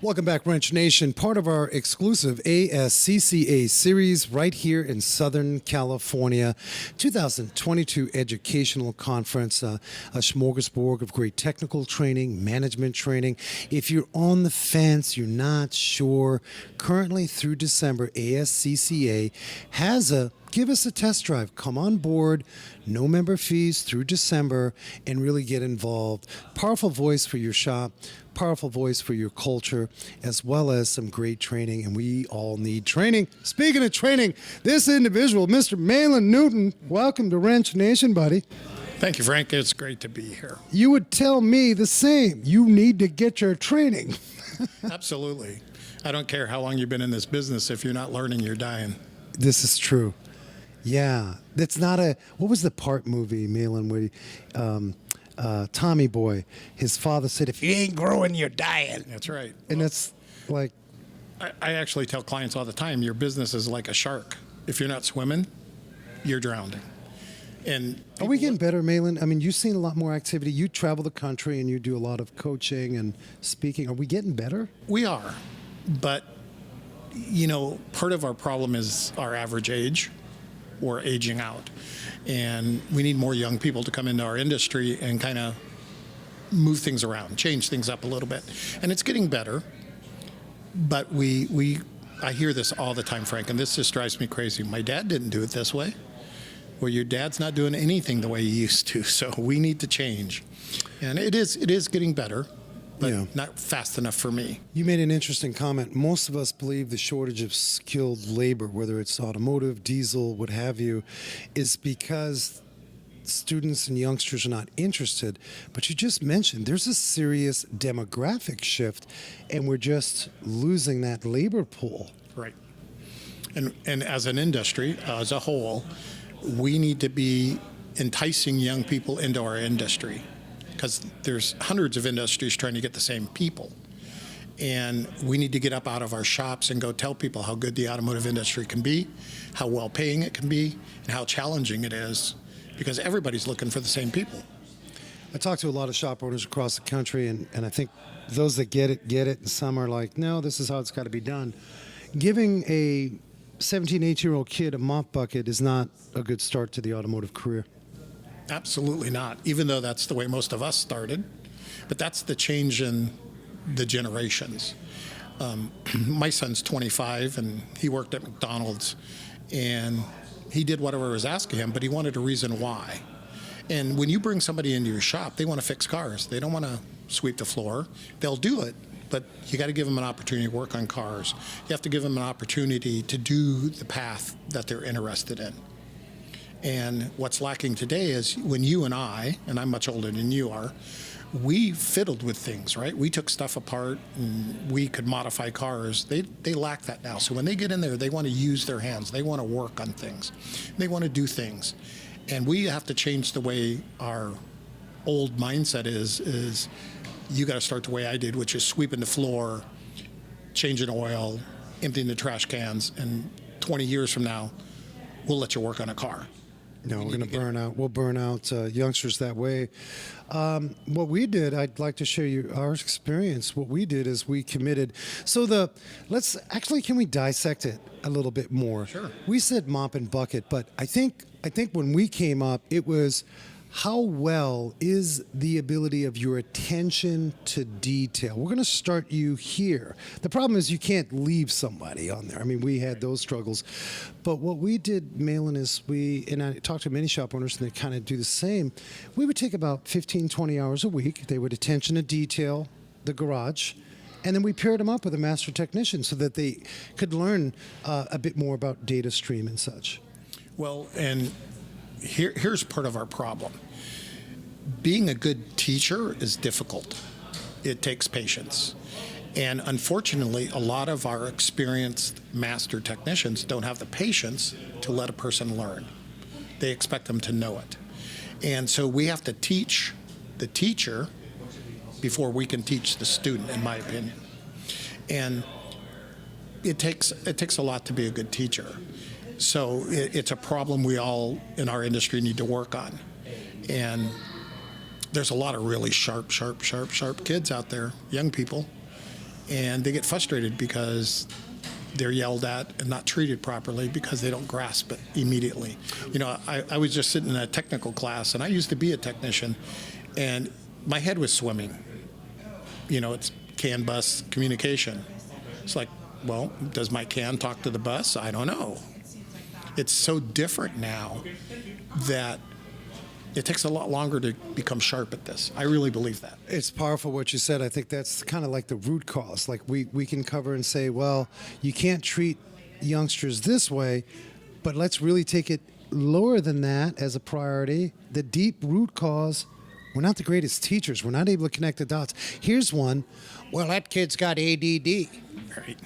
Welcome back, Wrench Nation, part of our exclusive ASCCA series right here in Southern California. 2022 Educational Conference, a smorgasbord of great technical training, management training. If you're on the fence, you're not sure, currently through December, ASCCA has a give us a test drive. Come on board, no member fees through December, and really get involved. Powerful voice for your shop, powerful voice for your culture, as well as some great training, and we all need training. Speaking of training, this individual, Mr. Maylon Newton, welcome to Wrench Nation, buddy. Thank you, Frank. It's great to be here. You would tell me the same. You need to get your training. Absolutely. I don't care how long you've been in this business. If you're not learning, you're dying. This is true. Yeah, that's not a. What was the part movie, Maylon, where Tommy Boy, his father said, "If you ain't growing, you're dying." That's right. And that's like, I actually tell clients all the time, your business is like a shark. If you're not swimming, you're drowning. And are we getting better, Maylon? I mean, you've seen a lot more activity. You travel the country and you do a lot of coaching and speaking. Are we getting better? We are, but part of our problem is our average age. Or aging out. And we need more young people to come into our industry and kind of move things around, change things up a little bit. And it's getting better, but I hear this all the time, Frank, and this just drives me crazy. My dad didn't do it this way. Well, your dad's not doing anything the way he used to, so we need to change. And it is getting better. But not fast enough for me. You made an interesting comment. Most of us believe the shortage of skilled labor, whether it's automotive, diesel, what have you, is because students and youngsters are not interested. But you just mentioned there's a serious demographic shift, and we're just losing that labor pool. Right. And as an industry, as a whole, we need to be enticing young people into our industry. Because there's hundreds of industries trying to get the same people. And we need to get up out of our shops and go tell people how good the automotive industry can be, how well paying it can be, and how challenging it is, because everybody's looking for the same people. I talk to a lot of shop owners across the country, and I think those that get it, and some are like, no, this is how it's got to be done. Giving a 17, 18-year-old kid a mop bucket is not a good start to the automotive career. Absolutely not, even though that's the way most of us started. But that's the change in the generations. My son's 25, and he worked at McDonald's, and he did whatever was asked of him, but he wanted a reason why. And when you bring somebody into your shop, they want to fix cars. They don't want to sweep the floor. They'll do it, but you got to give them an opportunity to work on cars. You have to give them an opportunity to do the path that they're interested in. And what's lacking today is when you and I'm much older than you are, we fiddled with things, right? We took stuff apart and we could modify cars. They lack that now. So when they get in there, they want to use their hands. They want to work on things. They want to do things. And we have to change the way our old mindset is you got to start the way I did, which is sweeping the floor, changing oil, emptying the trash cans, and 20 years from now, we'll let you work on a car. No, we're going to burn out. We'll burn out youngsters that way. What we did, I'd like to share you our experience. What we did is we committed. So can we dissect it a little bit more? Sure. We said mop and bucket, but I think when we came up, it was how well is the ability of your attention to detail? We're going to start you here. The problem is you can't leave somebody on there. I mean, we had those struggles. But what we did, Maylon, is and I talked to many shop owners, and they kind of do the same. We would take about 15, 20 hours a week. They would attention to detail, the garage, and then we paired them up with a master technician so that they could learn a bit more about data stream and such. Well, and here's part of our problem. Being a good teacher is difficult. It takes patience. And unfortunately, a lot of our experienced master technicians don't have the patience to let a person learn. They expect them to know it. And so we have to teach the teacher before we can teach the student, in my opinion. And it takes a lot to be a good teacher. So it's a problem we all in our industry need to work on. And there's a lot of really sharp kids out there, young people, and they get frustrated because they're yelled at and not treated properly because they don't grasp it immediately. I was just sitting in a technical class, and I used to be a technician, and my head was swimming. It's CAN bus communication. It's like, well, does my CAN talk to the bus? I don't know. It's so different now that it takes a lot longer to become sharp at this. I really believe that. It's powerful what you said. I think that's kind of like the root cause. Like we can cover and say, well, you can't treat youngsters this way, but let's really take it lower than that as a priority. The deep root cause, we're not the greatest teachers. We're not able to connect the dots. Here's one. Well, that kid's got ADD. Right.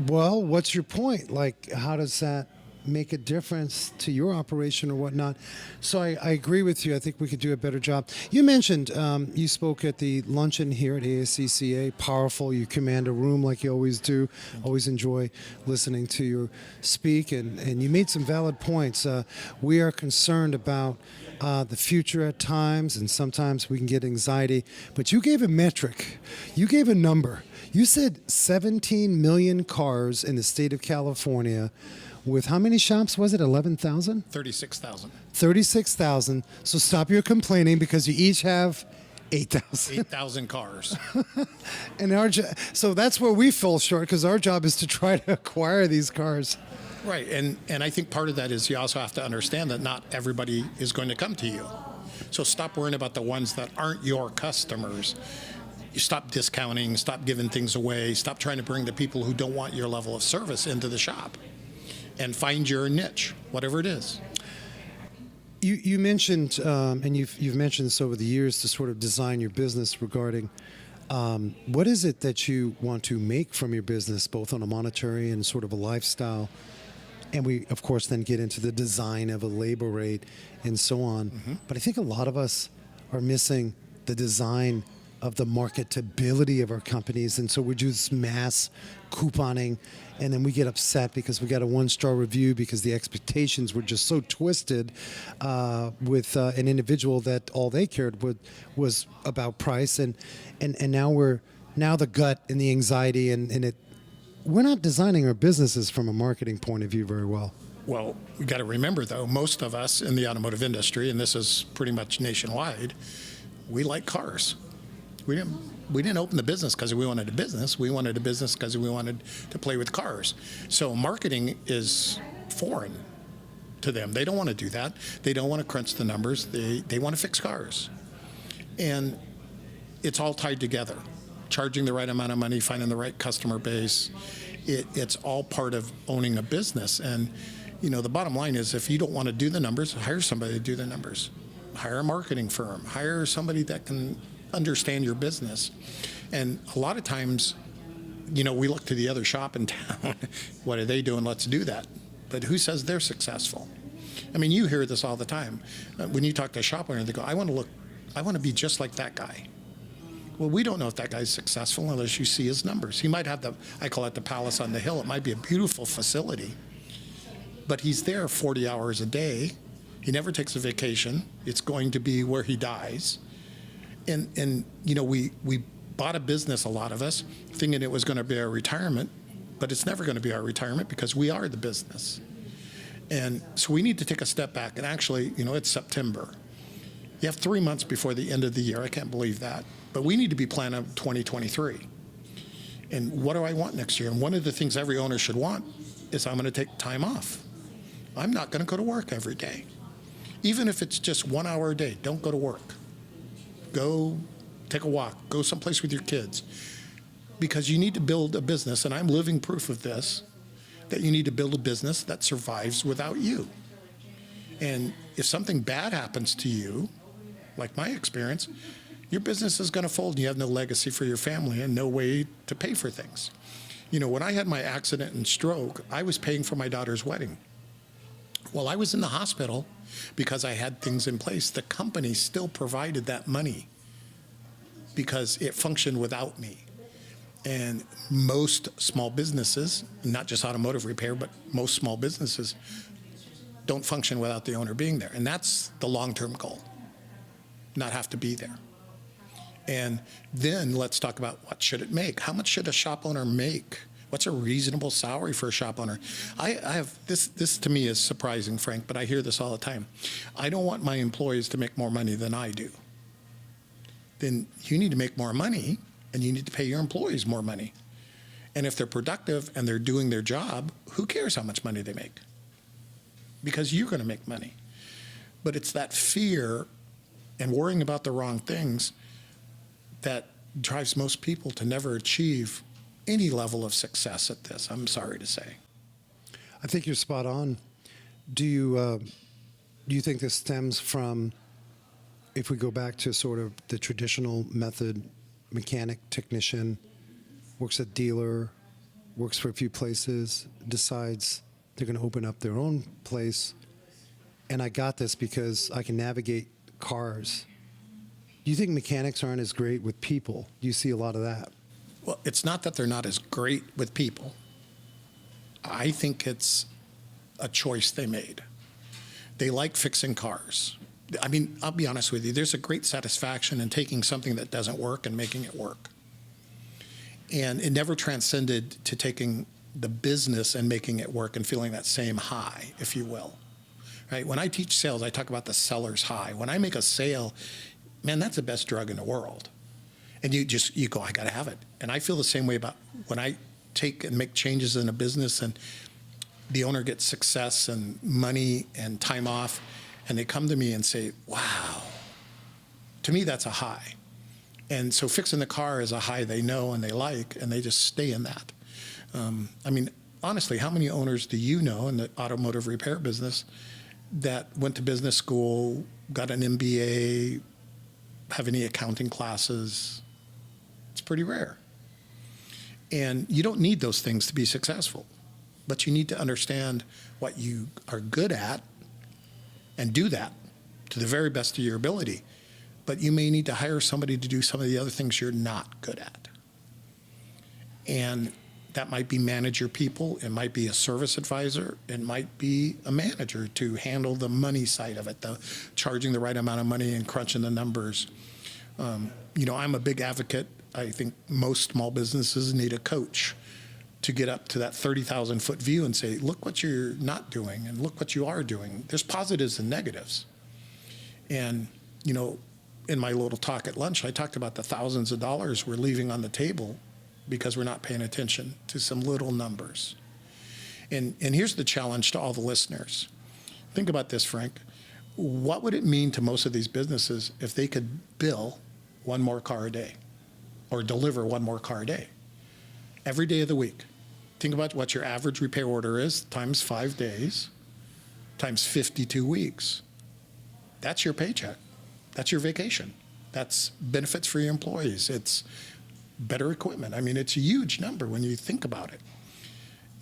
Well, what's your point? Like, how does that make a difference to your operation or whatnot? So I agree with you. I think we could do a better job. You mentioned you spoke at the luncheon here at ASCCA. Powerful. You command a room like you always do. Always enjoy listening to you speak. And you made some valid points. We are concerned about the future at times, and sometimes we can get anxiety. But you gave a metric. You gave a number. You said 17 million cars in the state of California. With how many shops was it? 11,000? 36,000. 36,000. So stop your complaining because you each have 8,000. 8,000 cars. And so that's where we fall short because our job is to try to acquire these cars. Right. And I think part of that is you also have to understand that not everybody is going to come to you. So stop worrying about the ones that aren't your customers. You stop discounting, stop giving things away, stop trying to bring the people who don't want your level of service into the shop. And find your niche, whatever it is. You mentioned, and you've mentioned this over the years, to sort of design your business regarding what is it that you want to make from your business, both on a monetary and sort of a lifestyle. And we, of course, then get into the design of a labor rate and so on. Mm-hmm. But I think a lot of us are missing the design of the marketability of our companies. And so we do this mass couponing, and then we get upset because we got a 1-star review because the expectations were just so twisted with an individual that all they cared was about price. And now the gut and the anxiety and it. We're not designing our businesses from a marketing point of view very well. Well, we got to remember, though, most of us in the automotive industry, and this is pretty much nationwide, we like cars. We didn't open the business because we wanted a business. We wanted a business because we wanted to play with cars. So marketing is foreign to them. They don't want to do that. They don't want to crunch the numbers. They want to fix cars. And it's all tied together. Charging the right amount of money, finding the right customer base. It's all part of owning a business. And, the bottom line is if you don't want to do the numbers, hire somebody to do the numbers. Hire a marketing firm. Hire somebody that can understand your business. And a lot of times, we look to the other shop in town. What are they doing? Let's do that. But who says they're successful? I mean, you hear this all the time. When you talk to a shop owner, they go, I want to be just like that guy. Well, we don't know if that guy's successful unless you see his numbers. He might have I call it the palace on the hill. It might be a beautiful facility, but he's there 40 hours a day. He never takes a vacation. It's going to be where he dies. And we bought a business, a lot of us, thinking it was going to be our retirement, but it's never going to be our retirement because we are the business. And so we need to take a step back. And actually, it's September. You have 3 months before the end of the year. I can't believe that. But we need to be planning 2023. And what do I want next year? And one of the things every owner should want is I'm going to take time off. I'm not going to go to work every day. Even if it's just 1 hour a day, don't go to work. Go take a walk. Go someplace with your kids. Because you need to build a business, and I'm living proof of this, that you need to build a business that survives without you. And if something bad happens to you, like my experience, your business is going to fold and you have no legacy for your family and no way to pay for things. When I had my accident and stroke, I was paying for my daughter's wedding. Well, I was in the hospital because I had things in place. The company still provided that money because it functioned without me. And most small businesses, not just automotive repair, but most small businesses don't function without the owner being there. And that's the long-term goal, not have to be there. And then let's talk about what should it make? How much should a shop owner make? What's a reasonable salary for a shop owner? I have this to me is surprising, Frank, but I hear this all the time. I don't want my employees to make more money than I do. Then you need to make more money, and you need to pay your employees more money. And if they're productive and they're doing their job, who cares how much money they make? Because you're going to make money. But it's that fear and worrying about the wrong things that drives most people to never achieve any level of success at this, I'm sorry to say. I think you're spot on. Do you think this stems from, if we go back to sort of the traditional method, mechanic, technician, works at dealer, works for a few places, decides they're going to open up their own place, and I got this because I can navigate cars. Do you think mechanics aren't as great with people? Do you see a lot of that? Well, it's not that they're not as great with people. I think it's a choice they made. They like fixing cars. I mean, I'll be honest with you, there's a great satisfaction in taking something that doesn't work and making it work. And it never transcended to taking the business and making it work and feeling that same high, if you will. Right? When I teach sales, I talk about the seller's high. When I make a sale, man, that's the best drug in the world. And you go, I got to have it. And I feel the same way about when I take and make changes in a business and the owner gets success and money and time off, and they come to me and say, wow, to me, that's a high. And so fixing the car is a high they know and they like, and they just stay in that. I mean, honestly, how many owners do you know in the automotive repair business that went to business school, got an MBA, have any accounting classes? It's pretty rare. And you don't need those things to be successful, but you need to understand what you are good at and do that to the very best of your ability. But you may need to hire somebody to do some of the other things you're not good at. And that might be manage your people, it might be a service advisor, it might be a manager to handle the money side of it, the charging the right amount of money and crunching the numbers. I'm a big advocate. I think most small businesses need a coach to get up to that 30,000-foot view and say, look what you're not doing and look what you are doing. There's positives and negatives. And, in my little talk at lunch, I talked about the thousands of dollars we're leaving on the table because we're not paying attention to some little numbers. And here's the challenge to all the listeners. Think about this, Frank. What would it mean to most of these businesses if they could bill one more car a day or deliver one more car a day every day of the week? Think about what your average repair order is times 5 days times 52 weeks. That's your paycheck. That's your vacation. That's benefits for your employees. It's better equipment. I mean, it's a huge number when you think about it.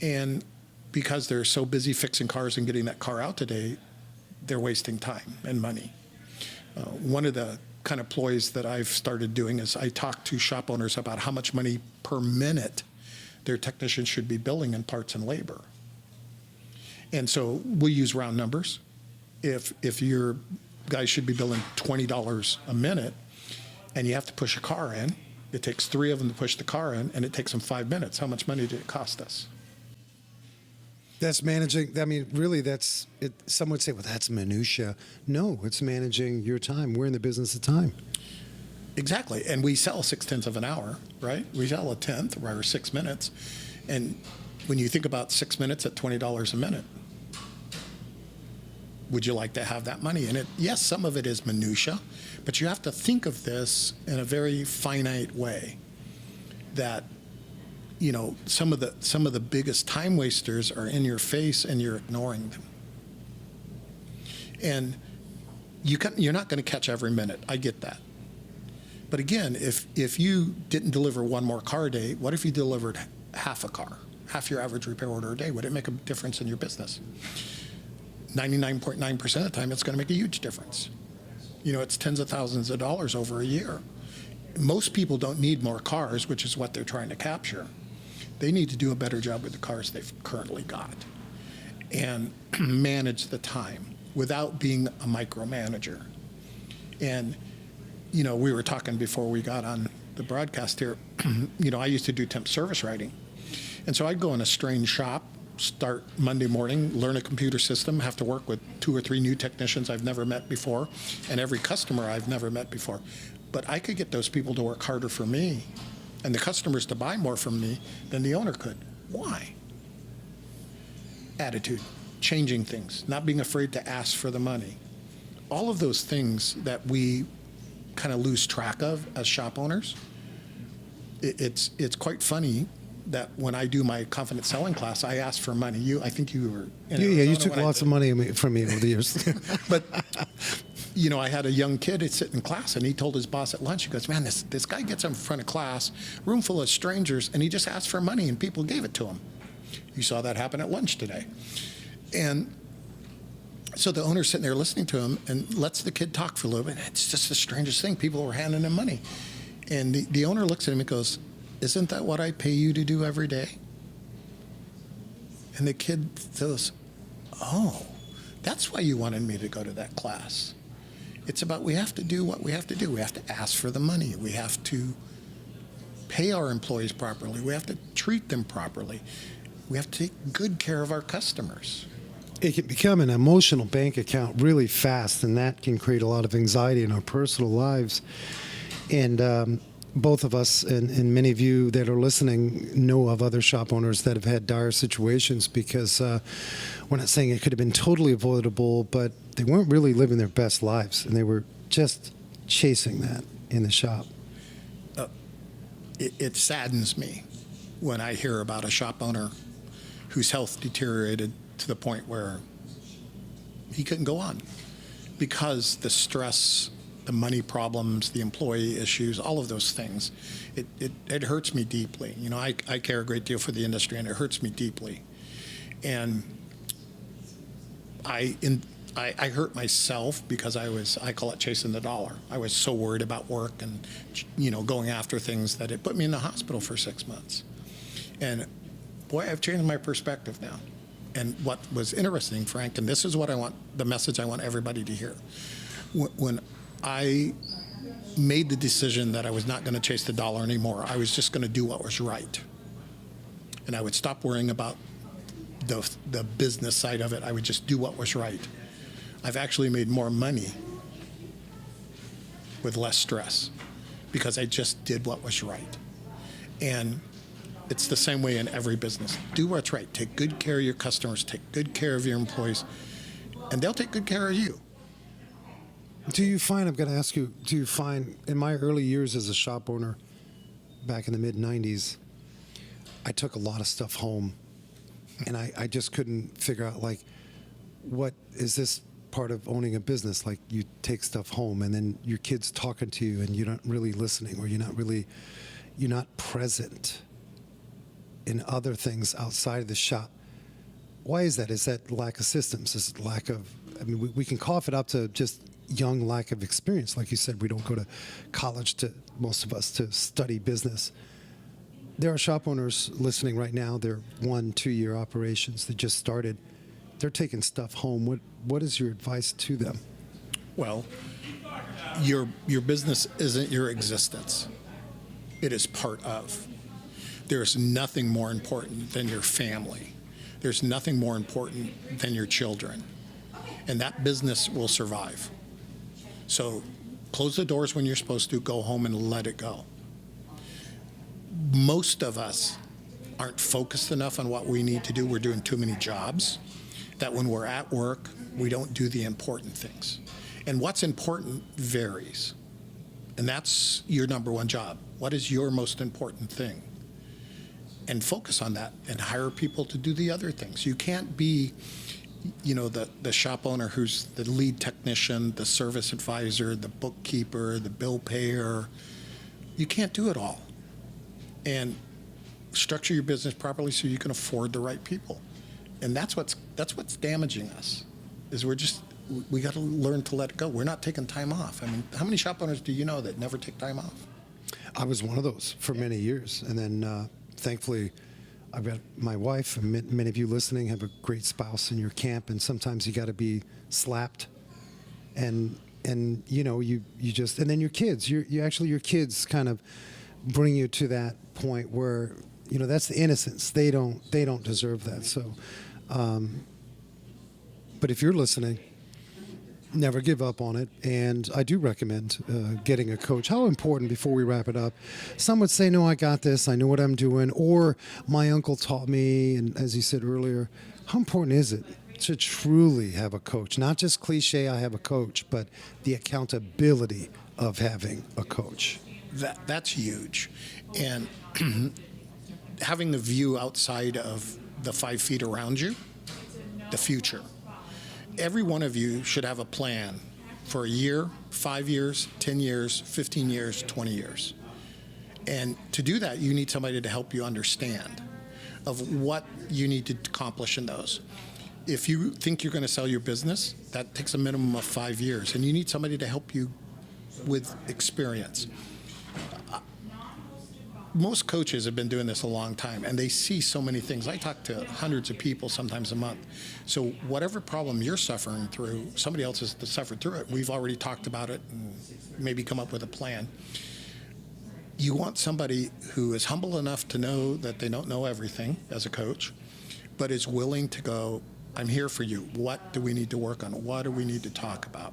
And because they're so busy fixing cars and getting that car out today, they're wasting time and money. One of the kind of ploys that I've started doing is I talk to shop owners about how much money per minute their technicians should be billing in parts and labor. And so we use round numbers. If your guys should be billing $20 a minute and you have to push a car in, it takes 3 of them to push the car in and it takes them 5 minutes. How much money did it cost us? That's managing. I mean, really, that's it. Some would say, well, that's minutia. No, it's managing your time. We're in the business of time. Exactly. And we sell 6/10 of an hour, right? We sell a tenth or 6 minutes. And when you think about 6 minutes at $20 a minute, would you like to have that money in it? Yes, some of it is minutia, but you have to think of this in a very finite way that some of the biggest time wasters are in your face and you're ignoring them. And you're not going to catch every minute. I get that. But again, if you didn't deliver one more car a day, what if you delivered half a car, half your average repair order a day? Would it make a difference in your business? 99.9% of the time, it's going to make a huge difference. It's tens of thousands of dollars over a year. Most people don't need more cars, which is what they're trying to capture. They need to do a better job with the cars they've currently got and manage the time without being a micromanager. And we were talking before we got on the broadcast here. I used to do temp service writing. And so I'd go in a strange shop, start Monday morning, learn a computer system, have to work with 2 or 3 new technicians I've never met before, and every customer I've never met before. But I could get those people to work harder for me and the customers to buy more from me than the owner could. Why? Attitude, changing things, not being afraid to ask for the money. All of those things that we kind of lose track of as shop owners. It's quite funny that when I do my confident selling class, I ask for money. I think you were in Yeah, you Arizona took when lots of money from me over the years. But I had a young kid sit in class, and he told his boss at lunch, he goes, man, this guy gets in front of class, room full of strangers, and he just asked for money, and people gave it to him. You saw that happen at lunch today. And so the owner's sitting there listening to him and lets the kid talk for a little bit. It's just the strangest thing. People were handing him money. And the owner looks at him and goes, isn't that what I pay you to do every day? And the kid goes, oh, that's why you wanted me to go to that class. It's about we have to do what we have to do. We have to ask for the money. We have to pay our employees properly. We have to treat them properly. We have to take good care of our customers. It can become an emotional bank account really fast, and that can create a lot of anxiety in our personal lives. And both of us and many of you that are listening know of other shop owners that have had dire situations because we're not saying it could have been totally avoidable, but they weren't really living their best lives, and they were just chasing that in the shop. It saddens me when I hear about a shop owner whose health deteriorated to the point where he couldn't go on because the stress, the money problems, the employee issues, all of those things, it hurts me deeply. I care a great deal for the industry, and it hurts me deeply. And I hurt myself because I call it chasing the dollar. I was so worried about work and, going after things that it put me in the hospital for 6 months. And boy, I've changed my perspective now. And what was interesting, Frank, and this is what the message I want everybody to hear. When I made the decision that I was not going to chase the dollar anymore, I was just going to do what was right. And I would stop worrying about the business side of it. I would just do what was right. I've actually made more money with less stress because I just did what was right. And it's the same way in every business. Do what's right. Take good care of your customers. Take good care of your employees. And they'll take good care of you. Do you find, I'm going to ask you, do you find in my early years as a shop owner back in the mid-'90s, I took a lot of stuff home, and I just couldn't figure out, what is this part of owning a business? Like, you take stuff home, and then your kid's talking to you, and you're not really listening, or you're not present in other things outside of the shop. Why is that? Is that lack of systems? Is it lack of, we can cough it up to just young lack of experience. Like you said, we don't go to college, most of us, to study business. There are shop owners listening right now. They're 1-2 year operations that just started. They're taking stuff home. What is your advice to them? Well, your business isn't your existence. It is part of. There's nothing more important than your family. There's nothing more important than your children. And that business will survive. So close the doors when you're supposed to, go home and let it go. Most of us aren't focused enough on what we need to do. We're doing too many jobs that when we're at work, we don't do the important things. And what's important varies. And that's your number one job. What is your most important thing? And focus on that and hire people to do the other things. You can't be, the shop owner who's the lead technician, the service advisor, the bookkeeper, the bill payer. You can't do it all. And structure your business properly so you can afford the right people. And that's what's damaging us, is we got to learn to let it go. We're not taking time off. How many shop owners do you know that never take time off? I was one of those for many years. And then thankfully, I've got my wife, and many of you listening have a great spouse in your camp, and sometimes you got to be slapped. And and you just, and then your kids, your kids kind of bring you to that point where that's the innocence. They don't deserve that. So, but if you're listening, never give up on it. And I do recommend getting a coach. How important, before we wrap it up, some would say, no, I got this, I know what I'm doing, or my uncle taught me. And as you said earlier, how important is it to truly have a coach? Not just cliche, I have a coach, but the accountability of having a coach. That's huge. And having the view outside of the 5 feet around you, the future. Every one of you should have a plan for a year, 5 years, 10 years, 15 years, 20 years. And to do that, you need somebody to help you understand of what you need to accomplish in those. If you think you're going to sell your business, that takes a minimum of 5 years, and you need somebody to help you with experience. Most coaches have been doing this a long time, and they see so many things. I talk to hundreds of people sometimes a month. So whatever problem you're suffering through, somebody else has suffered through it. We've already talked about it and maybe come up with a plan. You want somebody who is humble enough to know that they don't know everything as a coach, but is willing to go, I'm here for you. What do we need to work on? What do we need to talk about?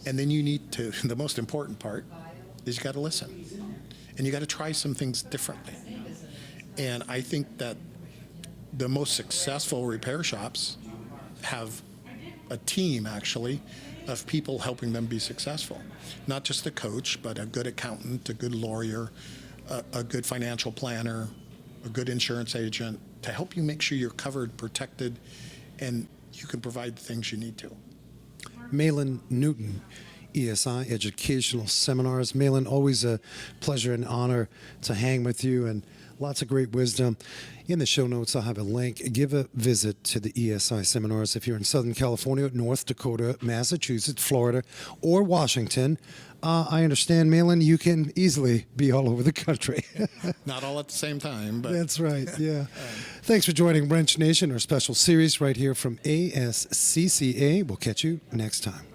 And then you need to, the most important part is you got to listen. And you got to try some things differently. And I think that the most successful repair shops have a team, actually, of people helping them be successful. Not just a coach, but a good accountant, a good lawyer, a good financial planner, a good insurance agent, to help you make sure you're covered, protected, and you can provide the things you need to. Maylon Newton, ESI Educational Seminars. Maylon, always a pleasure and honor to hang with you, and lots of great wisdom. In the show notes, I'll have a link. Give a visit to the ESI seminars if you're in Southern California, North Dakota, Massachusetts, Florida, or Washington. I understand, Maylon, you can easily be all over the country. Not all at the same time, but that's right, yeah. Thanks for joining Wrench Nation, our special series right here from ASCCA. We'll catch you next time.